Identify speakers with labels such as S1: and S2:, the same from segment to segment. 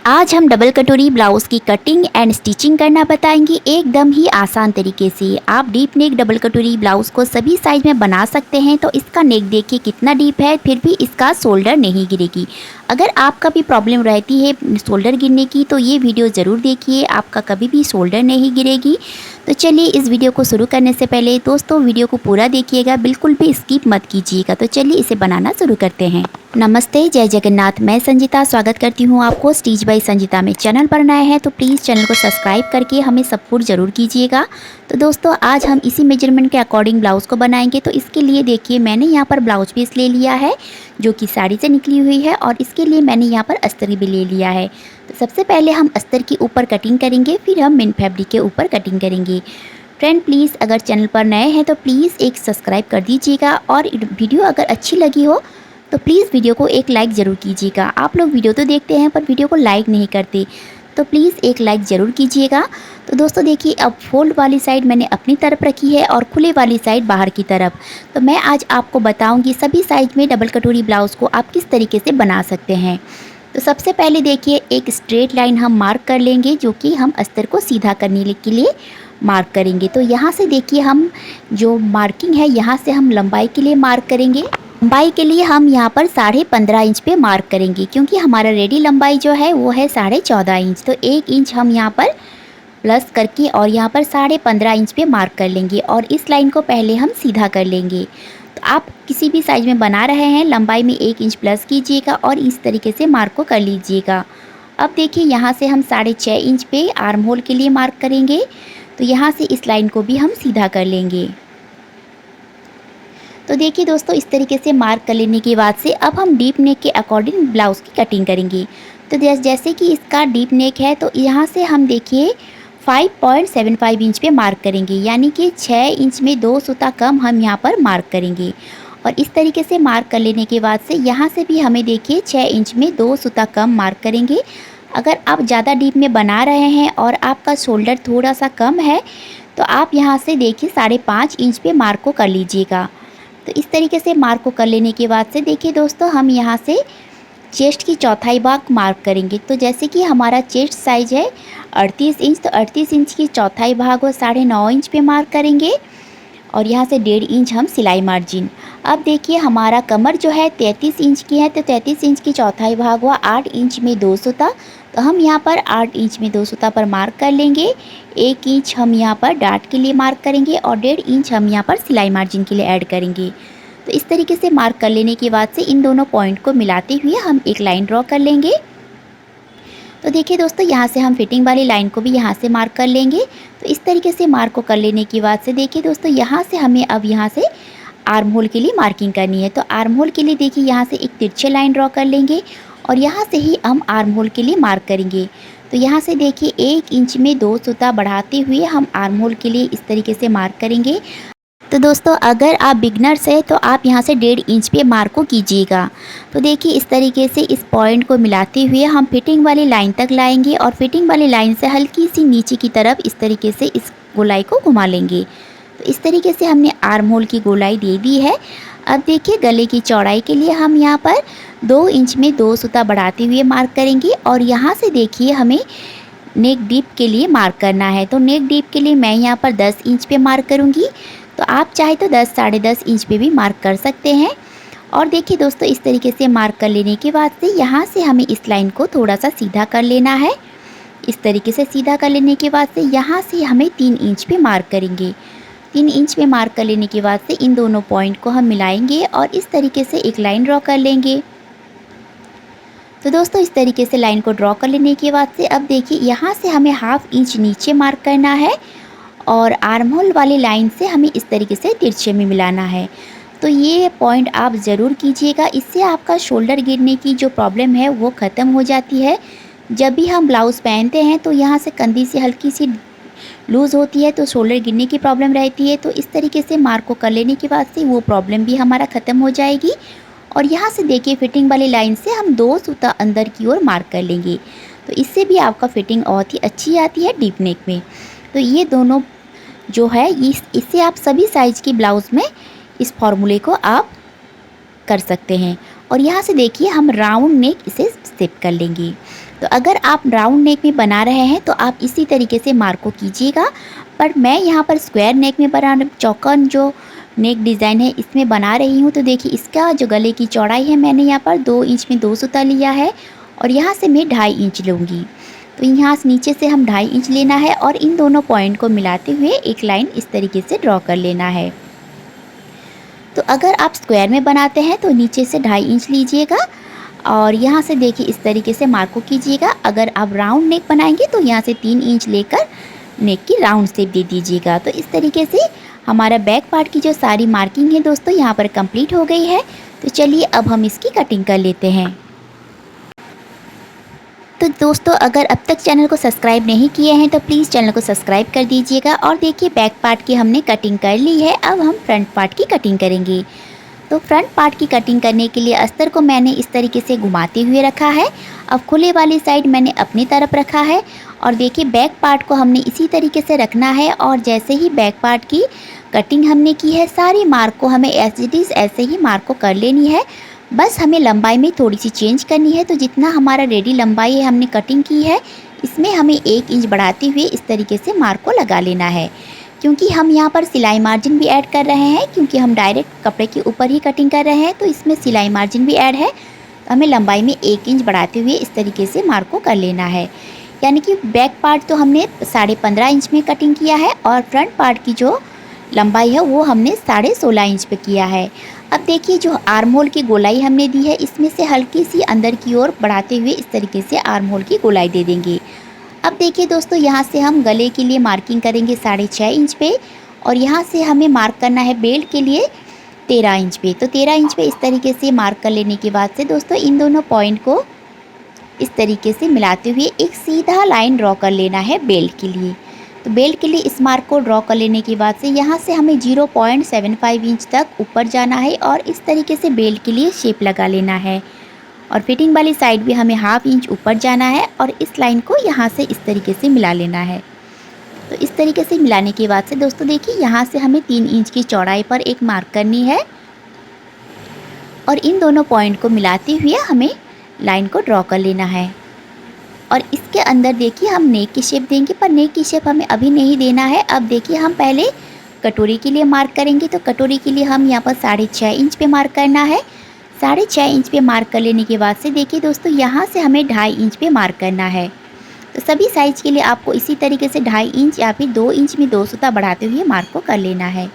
S1: आज हम डबल कटोरी ब्लाउज़ की कटिंग एंड स्टिचिंग करना बताएंगे एकदम ही आसान तरीके से। आप डीप नेक डबल कटोरी ब्लाउज़ को सभी साइज में बना सकते हैं। तो इसका नेक देखिए कितना डीप है, फिर भी इसका शोल्डर नहीं गिरेगी। अगर आपका भी प्रॉब्लम रहती है शोल्डर गिरने की तो ये वीडियो ज़रूर देखिए, आपका कभी भी शोल्डर नहीं गिरेगी। तो चलिए इस वीडियो को शुरू करने से पहले दोस्तों वीडियो को पूरा देखिएगा, बिल्कुल भी स्किप मत कीजिएगा। तो चलिए इसे बनाना शुरू करते हैं। नमस्ते, जय जगन्नाथ। मैं संजीता स्वागत करती हूँ आपको स्टिच बाय संजीता में। चैनल पर नए हैं तो प्लीज़ चैनल को सब्सक्राइब करके हमें सपोर्ट ज़रूर कीजिएगा। तो दोस्तों आज हम इसी मेजरमेंट के अकॉर्डिंग ब्लाउज़ को बनाएंगे। तो इसके लिए देखिए मैंने यहाँ पर ब्लाउज पीस ले लिया है जो कि साड़ी से निकली हुई है, और इसके लिए मैंने यहाँ पर अस्तर भी ले लिया है। तो सबसे पहले हम अस्तर के ऊपर कटिंग करेंगे, फिर हम मेन फैब्रिक के ऊपर कटिंग करेंगे। फ्रेंड प्लीज़ अगर चैनल पर नए हैं तो प्लीज़ एक सब्सक्राइब कर दीजिएगा, और वीडियो अगर अच्छी लगी हो तो प्लीज़ वीडियो को एक लाइक ज़रूर कीजिएगा। आप लोग वीडियो तो देखते हैं पर वीडियो को लाइक नहीं करते, तो प्लीज़ एक लाइक ज़रूर कीजिएगा। तो दोस्तों देखिए अब फोल्ड वाली साइड मैंने अपनी तरफ रखी है और खुले वाली साइड बाहर की तरफ। तो मैं आज आपको बताऊंगी सभी साइज में डबल कटोरी ब्लाउज़ को आप किस तरीके से बना सकते हैं। तो सबसे पहले देखिए एक स्ट्रेट लाइन हम मार्क कर लेंगे जो कि हम अस्तर को सीधा करने के लिए मार्क करेंगे। तो यहाँ से देखिए हम जो मार्किंग है यहाँ से हम लंबाई के लिए मार्क करेंगे। लंबाई के लिए हम यहाँ पर 15.5 इंच पे मार्क करेंगे, क्योंकि हमारा रेडी लंबाई जो है वो है 14.5 इंच। तो 1 इंच हम यहाँ पर प्लस करके और यहाँ पर 15.5 इंच पे मार्क कर लेंगे, और इस लाइन को पहले हम सीधा कर लेंगे। तो आप किसी भी साइज में बना रहे हैं लंबाई में 1 इंच प्लस कीजिएगा और इस तरीके से मार्क को कर लीजिएगा। अब देखिए यहाँ से हम 6.5 इंच पे आर्म होल के लिए मार्क करेंगे। तो यहाँ से इस लाइन को भी हम सीधा कर लेंगे। तो देखिए दोस्तों इस तरीके से मार्क कर लेने के बाद से अब हम डीप नेक के अकॉर्डिंग ब्लाउज़ की कटिंग करेंगे। तो जैसे कि इसका डीप नेक है तो यहाँ से हम देखिए 5.75 इंच पे मार्क करेंगे, यानी कि 6 इंच में 2 सूता कम हम यहाँ पर मार्क करेंगे। और इस तरीके से मार्क कर लेने के बाद से यहाँ से भी हमें देखिए 6 इंच में 2 सूता कम मार्क करेंगे। अगर आप ज़्यादा डीप में बना रहे हैं और आपका शोल्डर थोड़ा सा कम है तो आप यहाँ से देखिए 5.5 इंच पे मार्क को कर लीजिएगा। तो इस तरीके से मार्क को कर लेने के बाद से देखिए दोस्तों हम यहाँ से चेस्ट की चौथाई भाग मार्क करेंगे। तो जैसे कि हमारा चेस्ट साइज है 38 इंच, तो 38 इंच की चौथाई भाग वो 9.5 इंच पे मार्क करेंगे, और यहाँ से 1.5 इंच हम सिलाई मार्जिन। अब देखिए हमारा कमर जो है 33 इंच की है, तो 33 इंच की चौथाई भाग हुआ 8 इंच में 2 सूता। तो हम यहाँ पर 8 इंच में 2 सूता पर मार्क कर लेंगे। 1 इंच हम यहाँ पर डाट के लिए मार्क करेंगे और 1.5 इंच हम यहाँ पर सिलाई मार्जिन के लिए ऐड करेंगे। तो इस तरीके से मार्क कर लेने के बाद से इन दोनों पॉइंट को मिलाते हुए हम एक लाइन ड्रॉ कर लेंगे। तो देखिए दोस्तों यहाँ से हम फिटिंग वाली लाइन को भी यहाँ से मार्क कर लेंगे। तो इस तरीके से मार्क को कर लेने के बाद से देखिए दोस्तों यहाँ से हमें अब यहाँ से आर्म होल के लिए मार्किंग करनी है। तो आर्म होल के लिए देखिए यहाँ से एक तिरछे लाइन ड्रॉ कर लेंगे और यहाँ से ही हम आर्म होल के लिए मार्क करेंगे। तो यहाँ से देखिए 1 इंच में 2 सूता बढ़ाते हुए हम आर्म होल के लिए इस तरीके से मार्क करेंगे। तो दोस्तों अगर आप बिगनर्स हैं तो आप यहाँ से 1.5 इंच पे मार्क को कीजिएगा। तो देखिए इस तरीके से इस पॉइंट को मिलाते हुए हम फिटिंग वाली लाइन तक लाएंगे, और फिटिंग वाली लाइन से हल्की सी नीचे की तरफ इस तरीके से इस गोलाई को घुमा लेंगे। तो इस तरीके से हमने आर्म होल की गोलाई दे दी है। अब देखिए गले की चौड़ाई के लिए हम यहाँ पर 2 इंच में 2 सूता बढ़ाते हुए मार्क करेंगे, और यहाँ से देखिए हमें नेक डीप के लिए मार्क करना है। तो नेक डीप के लिए मैं यहाँ पर 10 इंच पे मार्क करूँगी। तो आप चाहे तो 10 साढ़े 10 इंच पे भी मार्क कर सकते हैं। और देखिए दोस्तों इस तरीके से मार्क कर लेने के बाद से यहाँ से हमें इस लाइन को थोड़ा सा सीधा कर लेना है। इस तरीके से सीधा कर लेने के बाद से यहाँ से हमें 3 इंच पे मार्क करेंगे। 3 इंच पे मार्क कर लेने के बाद से इन दोनों पॉइंट को हम मिलाएंगे और इस तरीके से एक लाइन ड्रॉ कर लेंगे। तो दोस्तों इस तरीके से लाइन को ड्रॉ कर लेने के बाद से अब देखिए यहाँ से हमें 1/2 इंच नीचे मार्क करना है, और आर्म होल वाली लाइन से हमें इस तरीके से तिरछे में मिलाना है। तो ये पॉइंट आप ज़रूर कीजिएगा, इससे आपका शोल्डर गिरने की जो प्रॉब्लम है वो ख़त्म हो जाती है। जब भी हम ब्लाउज़ पहनते हैं तो यहाँ से कंधी से हल्की सी लूज़ होती है तो शोल्डर गिरने की प्रॉब्लम रहती है। तो इस तरीके से मार्क को कर लेने के बाद से वो प्रॉब्लम भी हमारा ख़त्म हो जाएगी। और यहाँ से देखिए फिटिंग वाली लाइन से हम 2 सूता अंदर की ओर मार्क कर लेंगे। तो इससे भी आपका फिटिंग बहुत ही अच्छी आती है डीप नेक में। तो ये दोनों जो है इससे आप सभी साइज़ की ब्लाउज़ में इस फॉर्मूले को आप कर सकते हैं। और यहाँ से देखिए हम राउंड नेक इसे स्टेप कर लेंगे। तो अगर आप राउंड नेक में बना रहे हैं तो आप इसी तरीके से मार्क को कीजिएगा, पर मैं यहाँ पर स्क्वायर नेक में चौकोन जो नेक डिज़ाइन है इसमें बना रही हूँ। तो देखिए इसका जो गले की चौड़ाई है मैंने यहाँ पर 2 इंच में 2 सूता लिया है और यहाँ से मैं 2.5 इंच लूँगी। तो यहाँ से नीचे से हम 2.5 इंच लेना है और इन दोनों पॉइंट को मिलाते हुए एक लाइन इस तरीके से ड्रॉ कर लेना है। तो अगर आप स्क्वायर में बनाते हैं तो नीचे से 2.5 इंच लीजिएगा और यहाँ से देखिए इस तरीके से मार्क को कीजिएगा। अगर आप राउंड नेक बनाएंगे तो यहाँ से 3 इंच लेकर नेक की राउंड शेप दे दीजिएगा। तो इस तरीके से हमारा बैक पार्ट की जो सारी मार्किंग है दोस्तों यहाँ पर कंप्लीट हो गई है। तो चलिए अब हम इसकी कटिंग कर लेते हैं। तो दोस्तों अगर अब तक चैनल को सब्सक्राइब नहीं किए हैं तो प्लीज़ चैनल को सब्सक्राइब कर दीजिएगा। और देखिए बैक पार्ट की हमने कटिंग कर ली है, अब हम फ्रंट पार्ट की कटिंग करेंगे। तो फ्रंट पार्ट की कटिंग करने के लिए अस्तर को मैंने इस तरीके से घुमाते हुए रखा है। अब खुले वाली साइड मैंने अपनी तरफ रखा है और देखिए बैक पार्ट को हमने इसी तरीके से रखना है। और जैसे ही बैक पार्ट की कटिंग हमने की है सारी मार्क को हमें एज इट इज़ ऐसे ही मार्क को कर लेनी है। बस हमें लंबाई में थोड़ी सी चेंज करनी है। तो जितना हमारा रेडी लंबाई है हमने कटिंग की है इसमें हमें 1 इंच बढ़ाते हुए इस तरीके से मार्क को लगा लेना है, क्योंकि हम यहाँ पर सिलाई मार्जिन भी ऐड कर रहे हैं। क्योंकि हम डायरेक्ट कपड़े के ऊपर ही कटिंग कर रहे हैं तो इसमें सिलाई मार्जिन भी ऐड है। तो हमें लंबाई में 1 इंच बढ़ाते हुए इस तरीके से मार्क को कर लेना है। यानी कि बैक पार्ट तो हमने 15.5 इंच में कटिंग किया है और फ्रंट पार्ट की जो लंबाई है वो हमने 16.5 इंच पे किया है। अब देखिए जो आर्म होल की गोलाई हमने दी है इसमें से हल्की सी अंदर की ओर बढ़ाते हुए इस तरीके से आर्म होल की गोलाई दे देंगे। अब देखिए दोस्तों यहाँ से हम गले के लिए मार्किंग करेंगे 6.5 इंच पे और यहाँ से हमें मार्क करना है बेल्ट के लिए 13 इंच पे। तो 13 इंच पे इस तरीके से मार्क कर लेने के बाद से दोस्तों इन दोनों पॉइंट को इस तरीके से मिलाते हुए एक सीधा लाइन ड्रॉ कर लेना है बेल्ट के लिए। तो बेल्ट के लिए इस मार्क को ड्रॉ कर लेने के बाद से यहाँ से हमें 0.75 इंच तक ऊपर जाना है और इस तरीके से बेल्ट के लिए शेप लगा लेना है। और फिटिंग वाली साइड भी हमें 1/2 इंच ऊपर जाना है और इस लाइन को यहाँ से इस तरीके से मिला लेना है। तो इस तरीके से मिलाने के बाद से दोस्तों देखिए यहाँ से हमें 3 इंच की चौड़ाई पर एक मार्क करनी है और इन दोनों पॉइंट को मिलाते हुए हमें लाइन को ड्रॉ कर लेना है। और इसके अंदर देखिए हम नेक की शेप देंगे, पर नेक की शेप हमें अभी नहीं देना है। अब देखिए हम पहले कटोरी के लिए मार्क करेंगे। तो कटोरी के लिए हम यहाँ पर 6.5 इंच पे मार्क करना है। 6.5 इंच पे मार्क कर लेने के बाद से देखिए दोस्तों यहाँ से हमें 2.5 इंच पे मार्क करना है। तो सभी साइज़ के लिए आपको इसी तरीके से 2.5 इंच या फिर 2 इंच में 2 सूता बढ़ाते हुए मार्क को कर लेना है।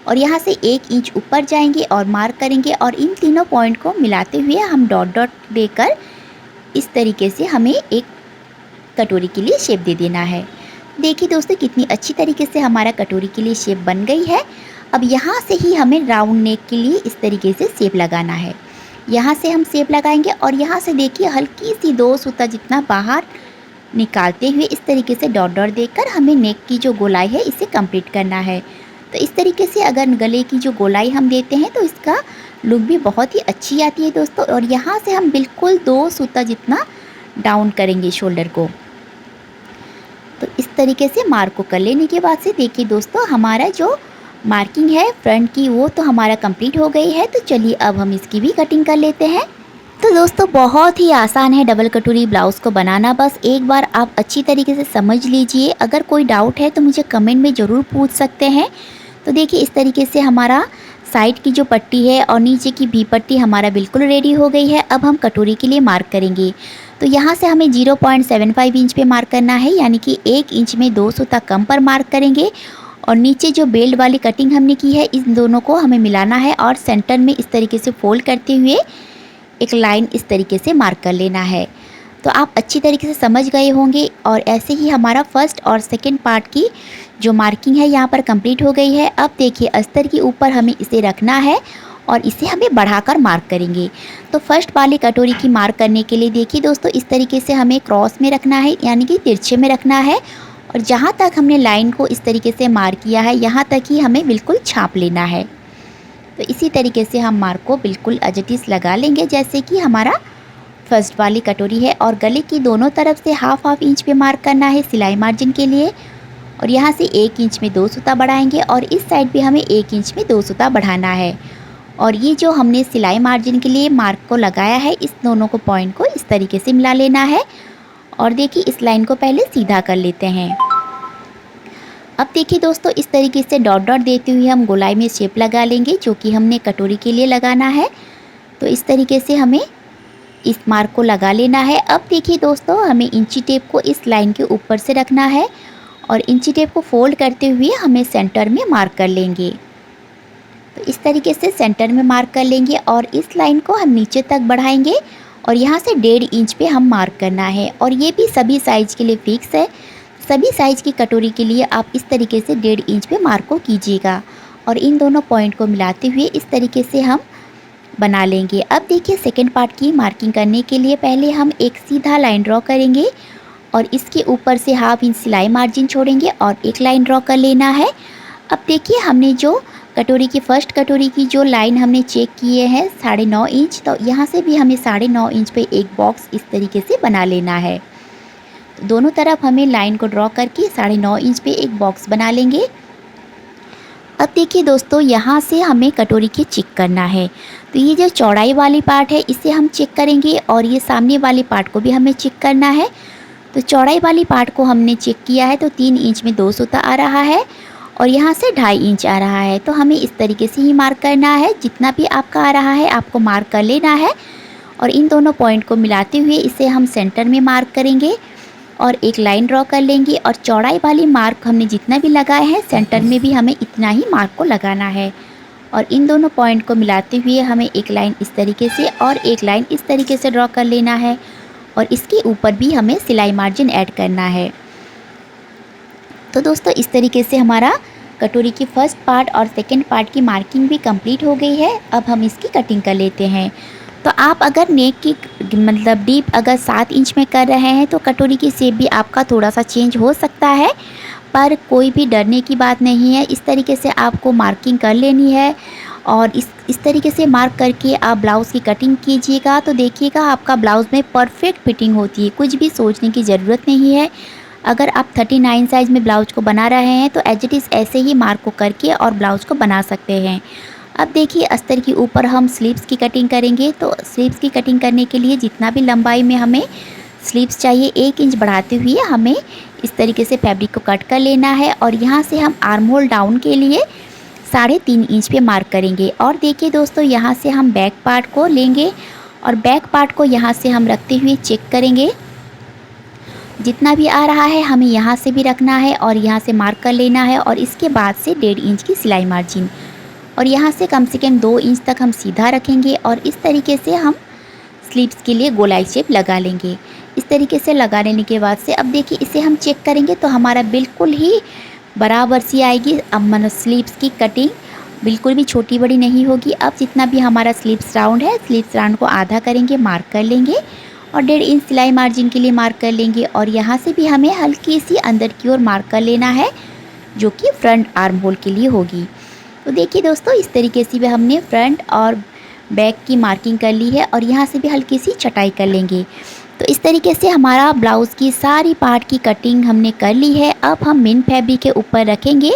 S1: और यहाँ से 1 इंच ऊपर जाएंगे और मार्क करेंगे और इन तीनों पॉइंट को मिलाते हुए हम डॉट डॉट देकर इस तरीके से हमें एक कटोरी के लिए शेप दे देना है। देखिए दोस्तों कितनी अच्छी तरीके से हमारा कटोरी के लिए शेप बन गई है। अब यहाँ से ही हमें राउंड नेक के लिए इस तरीके से शेप लगाना है। यहाँ से हम शेप लगाएंगे और यहाँ से देखिए हल्की सी 2 सूता जितना बाहर निकालते हुए इस तरीके से डॉट डॉट देकर हमें नेक की जो गोलाई है इसे कंप्लीट करना है। तो इस तरीके से अगर गले की जो गोलाई हम देते हैं तो इसका लुक भी बहुत ही अच्छी आती है दोस्तों। और यहाँ से हम बिल्कुल 2 सूता जितना डाउन करेंगे शोल्डर को। तो इस तरीके से मार्क को कर लेने के बाद से देखिए दोस्तों हमारा जो मार्किंग है फ्रंट की वो तो हमारा कंप्लीट हो गई है। तो चलिए अब हम इसकी भी कटिंग कर लेते हैं। तो दोस्तों बहुत ही आसान है डबल कटोरी ब्लाउज़ को बनाना, बस एक बार आप अच्छी तरीके से समझ लीजिए। अगर कोई डाउट है तो मुझे कमेंट में ज़रूर पूछ सकते हैं। तो देखिए इस तरीके से हमारा साइड की जो पट्टी है और नीचे की भी पट्टी हमारा बिल्कुल रेडी हो गई है। अब हम कटोरी के लिए मार्क करेंगे। तो यहाँ से हमें 0.75 इंच पे मार्क करना है, यानी कि 1 इंच में 2 सूता कम पर मार्क करेंगे। और नीचे जो बेल्ट वाली कटिंग हमने की है इन दोनों को हमें मिलाना है और सेंटर में इस तरीके से फोल्ड करते हुए एक लाइन इस तरीके से मार्क कर लेना है। तो आप अच्छी तरीके से समझ गए होंगे। और ऐसे ही हमारा फर्स्ट और सेकंड पार्ट की जो मार्किंग है यहाँ पर कंप्लीट हो गई है। अब देखिए अस्तर के ऊपर हमें इसे रखना है और इसे हमें बढ़ाकर मार्क करेंगे। तो फर्स्ट वाली कटोरी की मार्क करने के लिए देखिए दोस्तों इस तरीके से हमें क्रॉस में रखना है, यानी कि तिरछे में रखना है। और जहाँ तक हमने लाइन को इस तरीके से मार्क किया है यहाँ तक ही हमें बिल्कुल छाप लेना है। तो इसी तरीके से हम मार्क को बिल्कुल एज इट इज़ लगा लेंगे जैसे कि हमारा फर्स्ट वाली कटोरी है। और गले की दोनों तरफ से 1/2 इंच पे मार्क करना है सिलाई मार्जिन के लिए। और यहाँ से 1 इंच में 2 सूता बढ़ाएंगे और इस साइड भी हमें 1 इंच में 2 सूता बढ़ाना है। और ये जो हमने सिलाई मार्जिन के लिए मार्क को लगाया है इस दोनों को पॉइंट को इस तरीके से मिला लेना है। और देखिए इस लाइन को पहले सीधा कर लेते हैं। अब देखिए दोस्तों इस तरीके से डॉट डॉट देते हुए हम गोलाई में शेप लगा लेंगे, जो कि हमने कटोरी के लिए लगाना है। तो इस तरीके से हमें इस मार्क को लगा लेना है। अब देखिए दोस्तों हमें इंची टेप को इस लाइन के ऊपर से रखना है और इंची टेप को फोल्ड करते हुए हमें सेंटर में मार्क कर लेंगे। तो इस तरीके से सेंटर में मार्क कर लेंगे और इस लाइन को हम नीचे तक बढ़ाएंगे और यहाँ से 1.5 इंच पे हम मार्क करना है। और ये भी सभी साइज़ के लिए फिक्स है। सभी साइज़ की कटोरी के लिए आप इस तरीके से 1.5 इंच पे मार्क को कीजिएगा और इन दोनों पॉइंट को मिलाते हुए इस तरीके से हम बना लेंगे। अब देखिए सेकंड पार्ट की मार्किंग करने के लिए पहले हम एक सीधा लाइन ड्रॉ करेंगे और इसके ऊपर से 1/2 इंच सिलाई मार्जिन छोड़ेंगे और एक लाइन ड्रॉ कर लेना है। अब देखिए हमने जो कटोरी की फर्स्ट कटोरी की जो लाइन हमने चेक किए हैं 9.5 इंच, तो यहाँ से भी हमें 9.5 इंच पे एक बॉक्स इस तरीके से बना लेना है। तो दोनों तरफ हमें लाइन को ड्रॉ करके 9.5 इंच पे एक बॉक्स बना लेंगे। अब देखिए दोस्तों यहाँ से हमें कटोरी की चेक करना है। तो ये जो चौड़ाई वाली पार्ट है इसे हम चेक करेंगे और ये सामने वाली पार्ट को भी हमें चेक करना है। तो चौड़ाई वाली पार्ट को हमने चेक किया है तो 3 इंच में 2 सूता आ रहा है और यहाँ से 2.5 इंच आ रहा है। तो हमें इस तरीके से ही मार्क करना है, जितना भी आपका आ रहा है आपको मार्क कर लेना है और इन दोनों पॉइंट को मिलाते हुए इसे हम सेंटर में मार्क करेंगे और एक लाइन ड्रॉ कर लेंगे। और चौड़ाई वाली मार्क हमने जितना भी लगाए हैं सेंटर में भी हमें इतना ही मार्क को लगाना है और इन दोनों पॉइंट को मिलाते हुए हमें एक लाइन इस तरीके से और एक लाइन इस तरीके से ड्रॉ कर लेना है और इसके ऊपर भी हमें सिलाई मार्जिन ऐड करना है। तो दोस्तों इस तरीके से हमारा कटोरी की फर्स्ट पार्ट और सेकंड पार्ट की मार्किंग भी कंप्लीट हो गई है। अब हम इसकी कटिंग कर लेते हैं। तो आप अगर नेक की मतलब डीप अगर 7 इंच में कर रहे हैं तो कटोरी की शेप भी आपका थोड़ा सा चेंज हो सकता है, पर कोई भी डरने की बात नहीं है। इस तरीके से आपको मार्किंग कर लेनी है और इस तरीके से मार्क करके आप ब्लाउज़ की कटिंग कीजिएगा तो देखिएगा आपका ब्लाउज़ में परफेक्ट फिटिंग होती है, कुछ भी सोचने की ज़रूरत नहीं है। अगर आप 39 साइज़ में ब्लाउज को बना रहे हैं तो एज इट इज़ ऐसे ही मार्क को करके और ब्लाउज को बना सकते हैं। अब देखिए अस्तर के ऊपर हम स्लीव्स की कटिंग करेंगे। तो स्लीव्स की कटिंग करने के लिए जितना भी लंबाई में हमें स्लीव्स चाहिए 1 इंच बढ़ाते हुए हमें इस तरीके से फैब्रिक को कट कर लेना है और यहाँ से हम आर्म होल डाउन के लिए 3.5 इंच पे मार्क करेंगे। और देखिए दोस्तों यहाँ से हम बैक पार्ट को लेंगे और बैक पार्ट को यहाँ से हम रखते हुए चेक करेंगे, जितना भी आ रहा है हमें यहाँ से भी रखना है और यहाँ से मार्क कर लेना है और इसके बाद से 1.5 इंच की सिलाई मार्जिन और यहाँ से कम 2 इंच तक हम सीधा रखेंगे और इस तरीके से हम स्लीव्स के लिए गोलाई शेप लगा लेंगे। इस तरीके से लगा लेने के बाद से अब देखिए इसे हम चेक करेंगे तो हमारा बिल्कुल ही बराबर सी आएगी। अब मतलब स्लीव्स की कटिंग बिल्कुल भी छोटी बड़ी नहीं होगी। अब जितना भी हमारा स्लीव्स राउंड है स्लीव्स राउंड को आधा करेंगे, मार्क कर लेंगे और 1.5 इंच सिलाई मार्जिन के लिए मार्क कर लेंगे और यहाँ से भी हमें हल्की सी अंदर की ओर मार्क कर लेना है जो कि फ्रंट आर्म होल के लिए होगी। तो देखिए दोस्तों इस तरीके से भी हमने फ्रंट और बैक की मार्किंग कर ली है और यहाँ से भी हल्की सी छटाई कर लेंगे। तो इस तरीके से हमारा ब्लाउज़ की सारी पार्ट की कटिंग हमने कर ली है। अब हम मेन फैब्रिक के ऊपर रखेंगे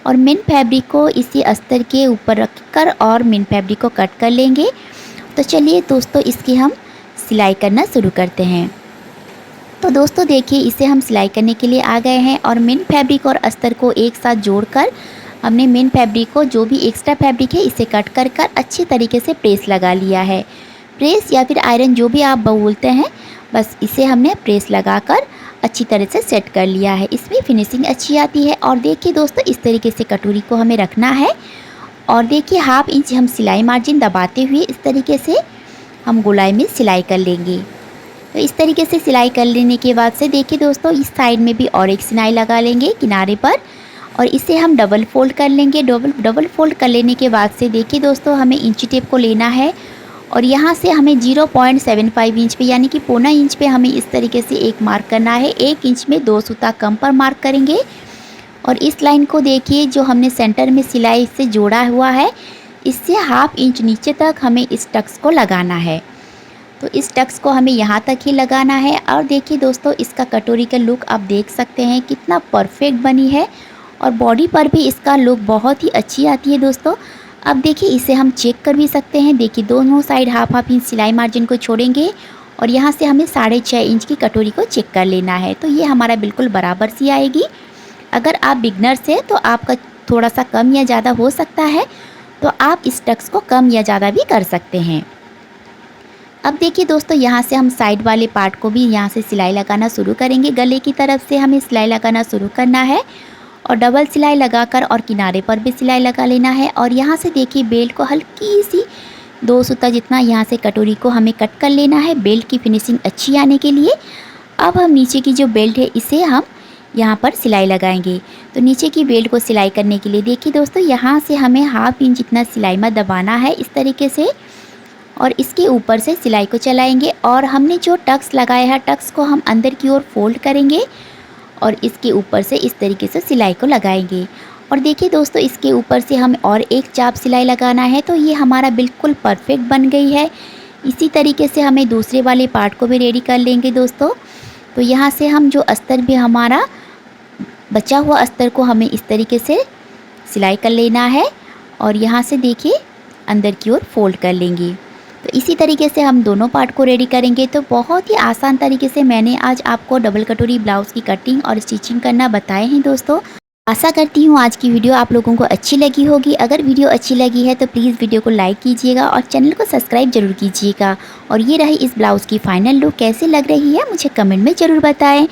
S1: और मेन फैब्रिक को इसी अस्तर के ऊपर रखकर और मेन फैब्रिक को कट कर लेंगे। तो चलिए दोस्तों इसकी हम सिलाई करना शुरू करते हैं। तो दोस्तों देखिए इसे हम सिलाई करने के लिए आ गए हैं और मेन फैब्रिक और अस्तर को एक साथ जोड़कर हमने मेन फैब्रिक को जो भी एक्स्ट्रा फैब्रिक है इसे कट कर अच्छी तरीके से प्रेस लगा लिया है। प्रेस या फिर आयरन जो भी आप बोलते हैं, बस इसे हमने प्रेस लगाकर अच्छी तरह से सेट कर लिया है। इसमें फिनिशिंग अच्छी आती है। और देखिए दोस्तों इस तरीके से कटोरी को हमें रखना है और देखिए 1/2 इंच हम सिलाई मार्जिन दबाते हुए इस तरीके से हम गोलाई में सिलाई कर लेंगे। तो इस तरीके से सिलाई कर लेने के बाद से देखिए दोस्तों इस साइड में भी और एक सिलाई लगा लेंगे किनारे पर और इसे हम डबल फोल्ड कर लेंगे। डबल फोल्ड कर लेने के बाद से देखिए दोस्तों हमें इंची टेप को लेना है और यहाँ से हमें 0.75 इंच पे यानी कि 0.25 इंच पे हमें इस तरीके से एक मार्क करना है। 1 इंच में 2 सूता कम पर मार्क करेंगे और इस लाइन को देखिए जो हमने सेंटर में सिलाई से जोड़ा हुआ है इससे 1/2 इंच नीचे तक हमें इस टक्स को लगाना है। तो इस टक्स को हमें यहाँ तक ही लगाना है। और देखिए दोस्तों इसका कटोरी का लुक आप देख सकते हैं कितना परफेक्ट बनी है और बॉडी पर भी इसका लुक बहुत ही अच्छी आती है दोस्तों। अब देखिए इसे हम चेक कर भी सकते हैं। देखिए दोनों साइड 1/2 इंच सिलाई मार्जिन को छोड़ेंगे और यहाँ से हमें 6.5 इंच की कटोरी को चेक कर लेना है। तो ये हमारा बिल्कुल बराबर सी आएगी। अगर आप बिगनर्स हैं तो आपका थोड़ा सा कम या ज़्यादा हो सकता है, तो आप इस टक्स को कम या ज़्यादा भी कर सकते हैं। अब देखिए दोस्तों, यहाँ से हम साइड वाले पार्ट को भी यहाँ से सिलाई लगाना शुरू करेंगे। गले की तरफ से हमें सिलाई लगाना शुरू करना है और डबल सिलाई लगाकर और किनारे पर भी सिलाई लगा लेना है। और यहाँ से देखिए बेल्ट को हल्की सी 2 सूता जितना यहाँ से कटोरी को हमें कट कर लेना है, बेल्ट की फिनिशिंग अच्छी आने के लिए। अब हम नीचे की जो बेल्ट है इसे हम यहाँ पर सिलाई लगाएंगे। तो नीचे की बेल्ट को सिलाई करने के लिए देखिए दोस्तों, यहाँ से हमें 1/2 इंच इतना सिलाई में दबाना है इस तरीके से, और इसके ऊपर से सिलाई को चलाएंगे। और हमने जो टक्स लगाया है, टक्स को हम अंदर की ओर फोल्ड करेंगे और इसके ऊपर से इस तरीके से सिलाई को लगाएंगे। और देखिए दोस्तों, इसके ऊपर से हमें और एक चाप सिलाई लगाना है। तो ये हमारा बिल्कुल परफेक्ट बन गई है। इसी तरीके से हमें दूसरे वाले पार्ट को भी रेडी कर लेंगे दोस्तों। तो यहाँ से हम जो अस्तर भी हमारा बचा हुआ अस्तर को हमें इस तरीके से सिलाई कर लेना है और यहाँ से देखिए अंदर की ओर फोल्ड कर लेंगे। तो इसी तरीके से हम दोनों पार्ट को रेडी करेंगे। तो बहुत ही आसान तरीके से मैंने आज आपको डबल कटोरी ब्लाउज़ की कटिंग और स्टिचिंग करना बताए हैं दोस्तों। आशा करती हूँ आज की वीडियो आप लोगों को अच्छी लगी होगी। अगर वीडियो अच्छी लगी है तो प्लीज़ वीडियो को लाइक कीजिएगा और चैनल को सब्सक्राइब जरूर कीजिएगा। और ये रही इस ब्लाउज़ की फ़ाइनल लुक, कैसी लग रही है मुझे कमेंट में ज़रूर बताएँ।